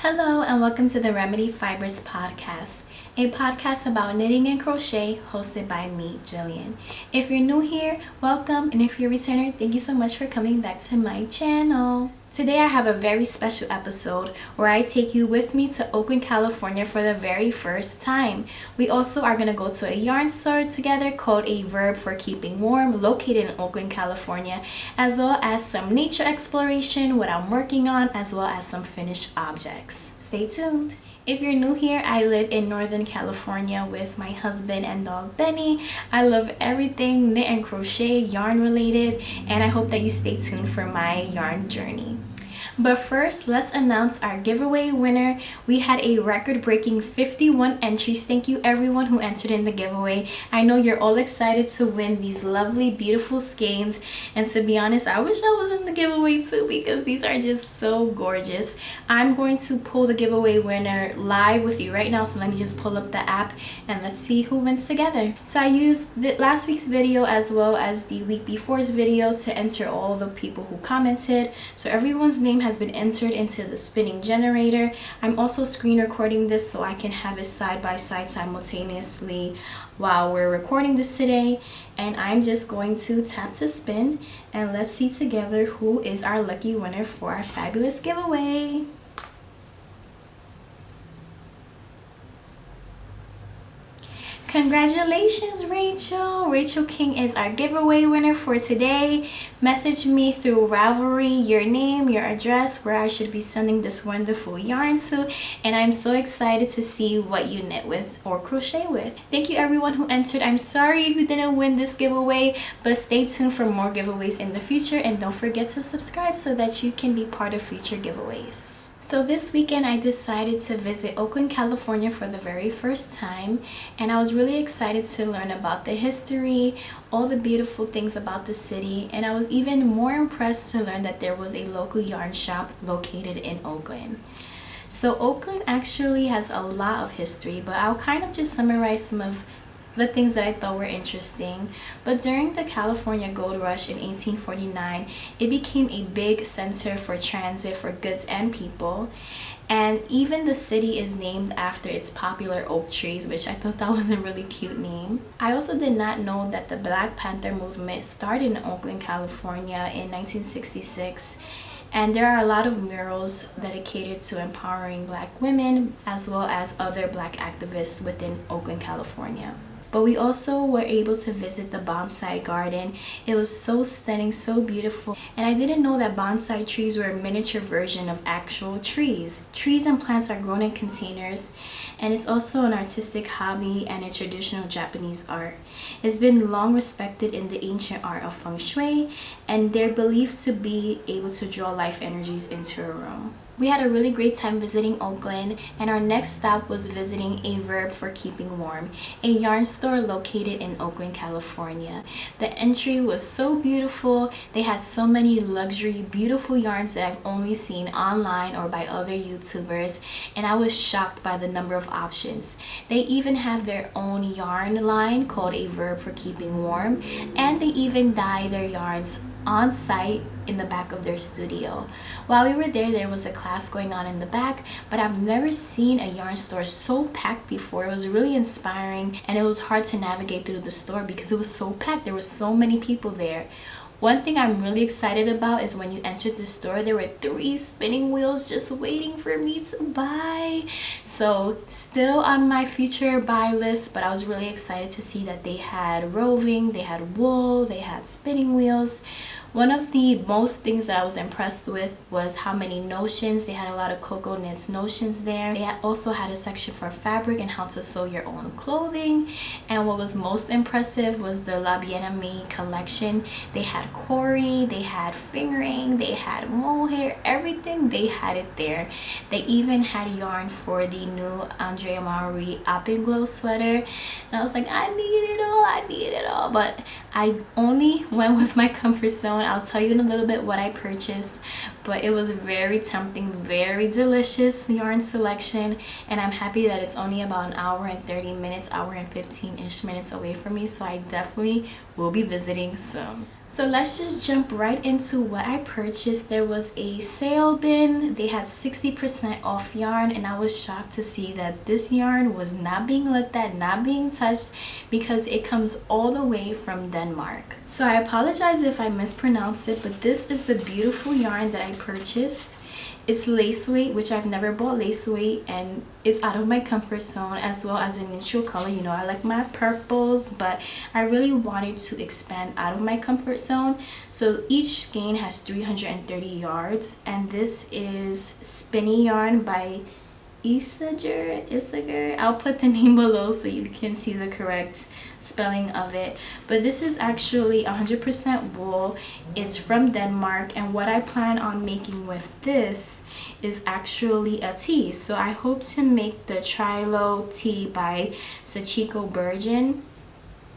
Hello and welcome to the Remedy Fibers podcast, a podcast about knitting and crochet hosted by me, Jillian. If you're new here, welcome, and if you're a returner, thank you so much for coming back to my channel. Today I have a very special episode where I take you with me to Oakland, California for the very first time. We also are going to go to a yarn store together called A Verb for Keeping Warm, located in Oakland, California, as well as some nature exploration, what I'm working on, as well as some finished objects. Stay tuned. If you're new here, I live in Northern California with my husband and dog Benny. I love everything knit and crochet, yarn related, and I hope that you stay tuned for my yarn journey. But first, let's announce our giveaway winner. We had a record-breaking 51 entries. Thank you everyone who entered in the giveaway. I know you're all excited to win these lovely, beautiful skeins. And to be honest, I wish I was in the giveaway too because these are just so gorgeous. I'm going to pull the giveaway winner live with you right now. So let me just pull up the app and let's see who wins together. So I used last week's video as well as the week before's video to enter all the people who commented. So everyone's name has been entered into the spinning generator. I'm also screen recording this so I can have it side by side simultaneously while we're recording this today. And I'm just going to tap to spin and let's see together who is our lucky winner for our fabulous giveaway. Congratulations, Rachel! Rachel King is our giveaway winner for today. Message me through Ravelry your name, your address, where I should be sending this wonderful yarn to, and I'm so excited to see what you knit with or crochet with. Thank you everyone who entered. I'm sorry if you didn't win this giveaway, but stay tuned for more giveaways in the future, and don't forget to subscribe so that you can be part of future giveaways. So this weekend I decided to visit Oakland, California for the very first time, and I was really excited to learn about the history, all the beautiful things about the city, and I was even more impressed to learn that there was a local yarn shop located in Oakland. So Oakland actually has a lot of history, but I'll kind of just summarize some of the things that I thought were interesting. But during the California Gold Rush in 1849, it became a big center for transit for goods and people, and even the city is named after its popular oak trees, which I thought that was a really cute name. I also did not know that the Black Panther movement started in Oakland, California in 1966. And there are a lot of murals dedicated to empowering Black women as well as other Black activists within Oakland, California. But we also were able to visit the bonsai garden. It was so stunning, so beautiful. And I didn't know that bonsai trees were a miniature version of actual trees. Trees and plants are grown in containers, and it's also an artistic hobby and a traditional Japanese art. It's been long respected in the ancient art of feng shui, and they're believed to be able to draw life energies into a room. We had a really great time visiting Oakland, and our next stop was visiting A Verb for Keeping Warm, a yarn store located in Oakland, California. The entry was so beautiful. They had so many luxury, beautiful yarns that I've only seen online or by other YouTubers, and I was shocked by the number of options. They even have their own yarn line called A Verb for Keeping Warm, and they even dye their yarns on site in the back of their studio. While we were there was a class going on in the back, but I've never seen a yarn store so packed before. It was really inspiring, and it was hard to navigate through the store because it was so packed. There were so many people there. One thing I'm really excited about is when you entered the store, there were 3 spinning wheels just waiting for me to buy. So still on my future buy list, but I was really excited to see that they had roving, they had wool, they had spinning wheels. One of the most things that I was impressed with was how many notions. They had a lot of cocoa knits notions there. They also had a section for fabric and how to sew your own clothing. And what was most impressive was the La Bien-Aimée collection. They had Corey, they had fingering, they had mohair, everything, they had it there. They even had yarn for the new Andrea Maury Up and Glow sweater. And I was like, I need it all. But I only went with my comfort zone. I'll tell you in a little bit what I purchased, but it was very tempting, very delicious yarn selection, and I'm happy that it's only about an hour and 30 minutes, hour and 15-ish minutes away from me, so I definitely will be visiting soon. So let's just jump right into what I purchased. There was a sale bin. They had 60% off yarn, and I was shocked to see that this yarn was not being looked at, not being touched, because it comes all the way from Denmark. So I apologize if I mispronounce it, but this is the beautiful yarn that I purchased. It's lace weight, which I've never bought lace weight, and it's out of my comfort zone, as well as a neutral color. You know, I like my purples, but I really wanted to expand out of my comfort zone. So each skein has 330 yards, and this is Spinni yarn by Isager. I'll put the name below so you can see the correct spelling of it, but this is actually 100% wool. It's from Denmark, and what I plan on making with this is actually a tee. So I hope to make the Trilo tee by Sachiko Burgin.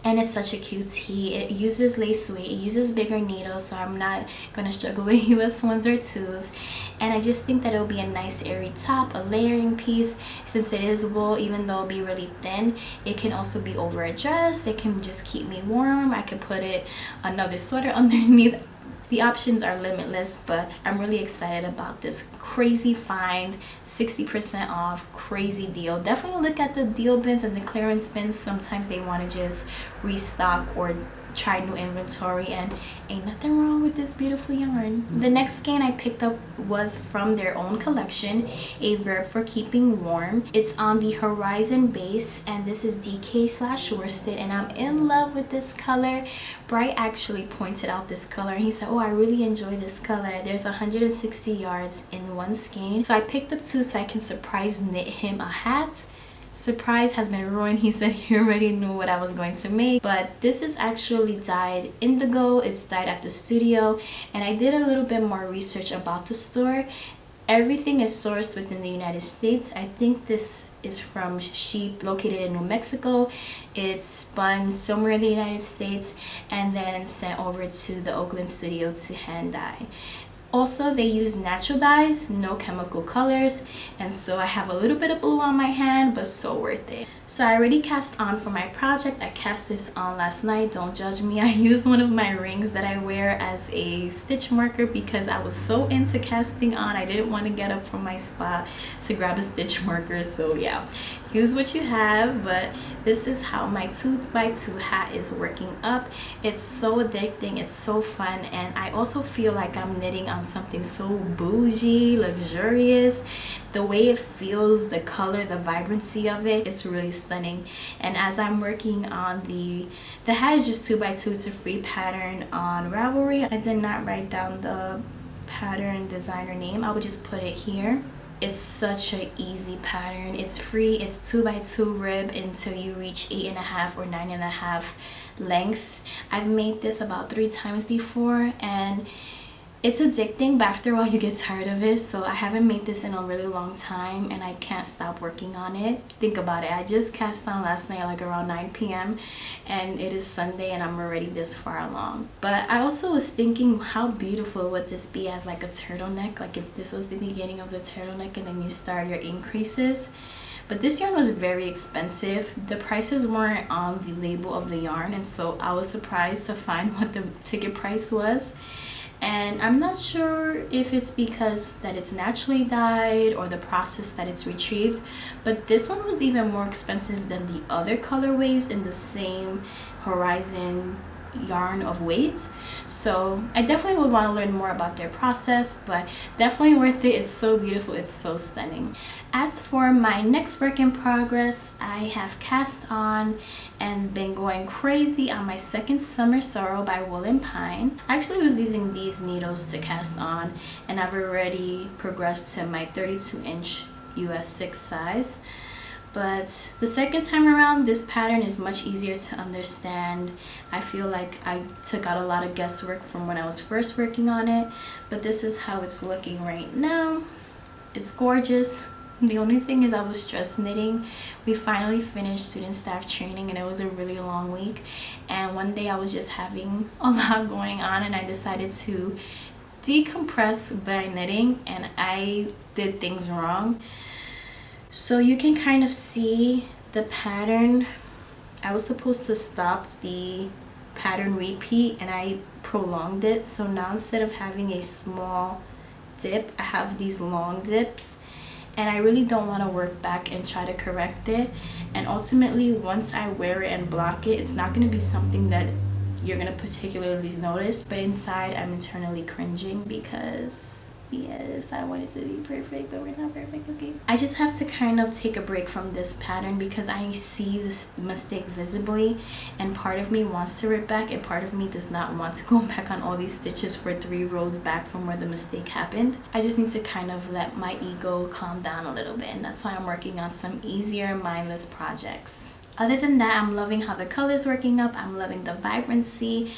And it's such a cute tee. It uses lace weight, it uses bigger needles, so I'm not gonna struggle with US 1s or 2s. And I just think that it'll be a nice airy top, a layering piece. Since it is wool, even though it'll be really thin, it can also be over a dress. It can just keep me warm. I could put it another sweater underneath. The options are limitless, but I'm really excited about this crazy find. 60% off, crazy deal. Definitely look at the deal bins and the clearance bins. Sometimes they want to just restock or try new inventory, and ain't nothing wrong with this beautiful yarn. The next skein I picked up was from their own collection, A Verb for Keeping Warm. It's on the Horizon base, and this is DK/worsted, and I'm in love with this color. Bright actually pointed out this color, and he said, oh, I really enjoy this color. There's 160 yards in one skein, so I picked up 2 so I can surprise knit him a hat. Surprise has been ruined. He said he already knew what I was going to make, but this is actually dyed indigo. It's dyed at the studio, and I did a little bit more research about the store. Everything is sourced within the United States. I think this is from sheep located in New Mexico. It's spun somewhere in the United States and then sent over to the Oakland studio to hand dye. Also, they use natural dyes, no chemical colors, and so I have a little bit of blue on my hand, but so worth it. So I already cast on for my project. I cast this on last night, don't judge me. I used one of my rings that I wear as a stitch marker because I was so into casting on. I didn't want to get up from my spot to grab a stitch marker, so yeah. Use what you have, but this is how my 2x2 hat is working up. It's so addicting, it's so fun, and I also feel like I'm knitting on something so bougie, luxurious. The way it feels, the color, the vibrancy of it, it's really stunning. And as I'm working on the hat is just 2x2. It's a free pattern on Ravelry. I did not write down the pattern designer name. I would just put it here. It's such an easy pattern. It's free. It's 2x2 rib until you reach 8.5 or 9.5 length. I've made this about 3 times before, and it's addicting, but after a while you get tired of it. So I haven't made this in a really long time, and I can't stop working on it. Think about it. I just cast on last night like around 9 p.m. and it is Sunday and I'm already this far along. But I also was thinking, how beautiful would this be as like a turtleneck? Like if this was the beginning of the turtleneck and then you start your increases. But this yarn was very expensive. The prices weren't on the label of the yarn, and so I was surprised to find what the ticket price was. And I'm not sure if it's because that it's naturally dyed or the process that it's retrieved, but this one was even more expensive than the other colorways in the same Horizon yarn of weight. So I definitely would want to learn more about their process, but definitely worth it. It's so beautiful, it's so stunning. As for my next work in progress, I have cast on and been going crazy on my second Summer Sorrel by Wool & Pine. I actually was using these needles to cast on, and I've already progressed to my 32-inch US 6 size. But the second time around, this pattern is much easier to understand. I feel like I took out a lot of guesswork from when I was first working on it, but this is how it's looking right now. It's gorgeous. The only thing is I was stress knitting. We finally finished student staff training and it was a really long week, and one day I was just having a lot going on and I decided to decompress by knitting and I did things wrong. So you can kind of see the pattern. I was supposed to stop the pattern repeat and I prolonged it. So now instead of having a small dip, I have these long dips, and I really don't want to work back and try to correct it. And ultimately, once I wear it and block it, it's not going to be something that you're going to particularly notice, but inside I'm internally cringing because yes, I want it to be perfect, but we're not perfect, okay? I just have to kind of take a break from this pattern because I see this mistake visibly, and part of me wants to rip back and part of me does not want to go back on all these stitches for 3 rows back from where the mistake happened. I just need to kind of let my ego calm down a little bit, and that's why I'm working on some easier mindless projects. Other than that, I'm loving how the color's working up. I'm loving the vibrancy.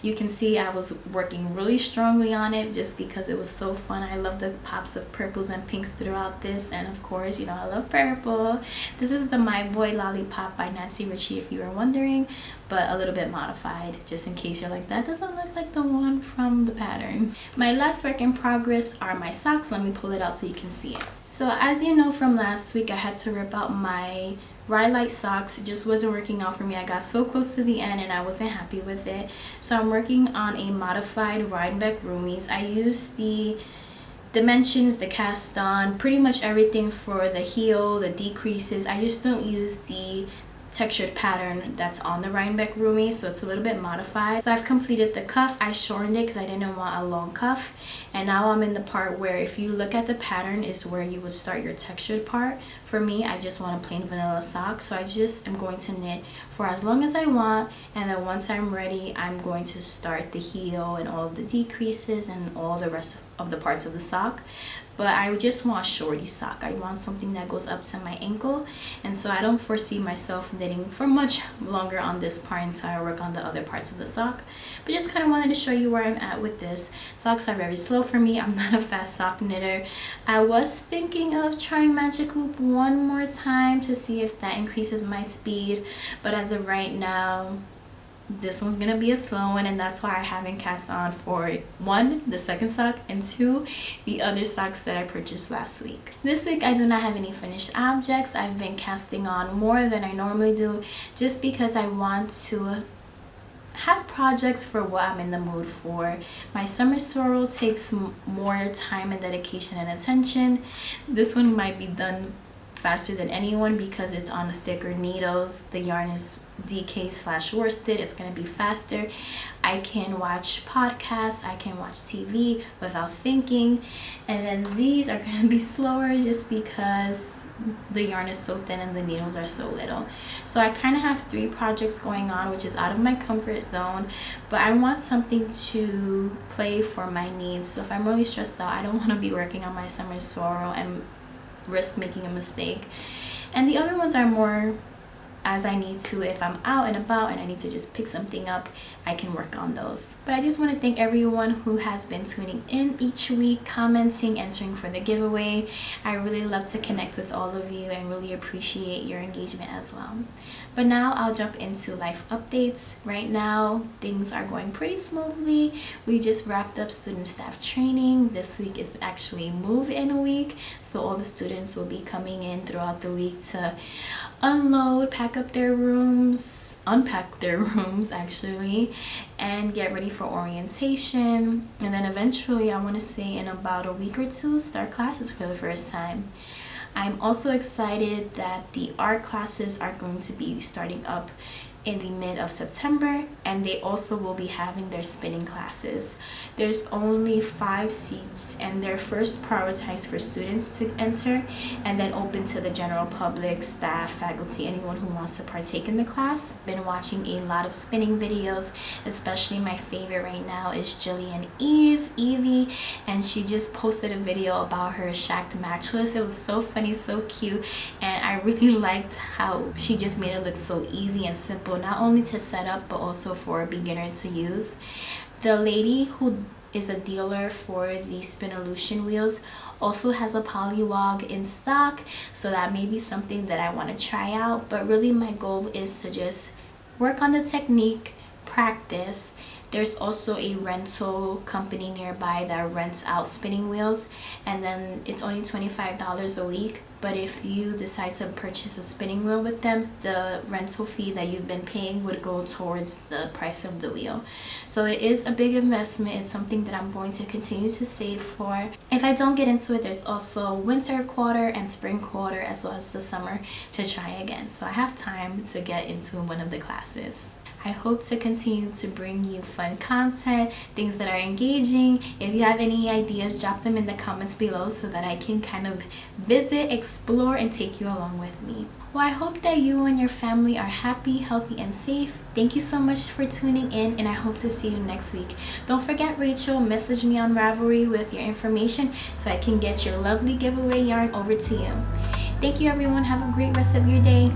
You can see I was working really strongly on it just because it was so fun. I love the pops of purples and pinks throughout this, and of course, you know, I love purple. This is the My Boy Lollipop by Nancy Ritchie, if you were wondering, but a little bit modified, just in case you're like, that doesn't look like the one from the pattern. My last work in progress are my socks. Let me pull it out so you can see it. So as you know from last week, I had to rip out my Rhinebeck socks. It just wasn't working out for me. I got so close to the end and I wasn't happy with it. So I'm working on a modified Rhinebeck Roomies. I used the dimensions, the cast on, pretty much everything for the heel, the decreases. I just don't use the textured pattern that's on the Rhinebeck Roomies, so it's a little bit modified. So I've completed the cuff. I shortened it because I didn't want a long cuff, and now I'm in the part where if you look at the pattern is where you would start your textured part. For me, I just want a plain vanilla sock, so I just am going to knit for as long as I want, and then once I'm ready, I'm going to start the heel and all of the decreases and all the rest of the parts of the sock. But I just want a shorty sock. I want something that goes up to my ankle, and so I don't foresee myself knitting for much longer on this part until I work on the other parts of the sock. But just kind of wanted to show you where I'm at with this. Socks are very slow for me. I'm not a fast sock knitter. I was thinking of trying magic loop one more time to see if that increases my speed, but as of right now, this one's gonna be a slow one, and that's why I haven't cast on for 1, the second sock, and 2, the other socks that I purchased last week. This week I do not have any finished objects. I've been casting on more than I normally do just because I want to have projects for what I'm in the mood for. My summer sorrel takes more time and dedication and attention. This one might be done faster than anyone because it's on thicker needles. The yarn is DK/worsted. It's going to be faster. I can watch podcasts, I can watch TV without thinking, and then these are going to be slower just because the yarn is so thin and the needles are so little. So I kind of have 3 projects going on, which is out of my comfort zone, but I want something to play for my needs. So if I'm really stressed out, I don't want to be working on my summer sorrel and risk making a mistake. And the other ones are more as I need to. If I'm out and about and I need to just pick something up, I can work on those. But I just want to thank everyone who has been tuning in each week, commenting, answering for the giveaway. I really love to connect with all of you and really appreciate your engagement as well. But now I'll jump into life updates. Right now, things are going pretty smoothly. We just wrapped up student staff training. This week is actually move-in week, so all the students will be coming in throughout the week to unload, pack up their rooms, unpack their rooms actually, and get ready for orientation. And then eventually, I want to say in about a week or 2, start classes for the first time. I'm also excited that the art classes are going to be starting up in the mid of September, and they also will be having their spinning classes. There's only 5 seats, and they're first prioritized for students to enter and then open to the general public, staff, faculty, anyone who wants to partake in the class. Been watching a lot of spinning videos, especially my favorite right now is Jillian Evie, and she just posted a video about her shacked matchless. It was so funny, so cute, and I really liked how she just made it look so easy and simple, not only to set up but also for a beginner to use. The lady who is a dealer for the Spinolution wheels also has a polywog in stock, so that may be something that I want to try out. But really my goal is to just work on the technique, practice, there's also a rental company nearby that rents out spinning wheels, and then it's only $25 a week. But if you decide to purchase a spinning wheel with them, the rental fee that you've been paying would go towards the price of the wheel. So it is a big investment. It's something that I'm going to continue to save for. If I don't get into it, there's also winter quarter and spring quarter, as well as the summer, to try again. So I have time to get into one of the classes. I hope to continue to bring you fun content, things that are engaging. If you have any ideas, drop them in the comments below so that I can kind of visit, explore, and take you along with me. Well, I hope that you and your family are happy, healthy, and safe. Thank you so much for tuning in, and I hope to see you next week. Don't forget, Rachel, message me on Ravelry with your information so I can get your lovely giveaway yarn over to you. Thank you, everyone. Have a great rest of your day.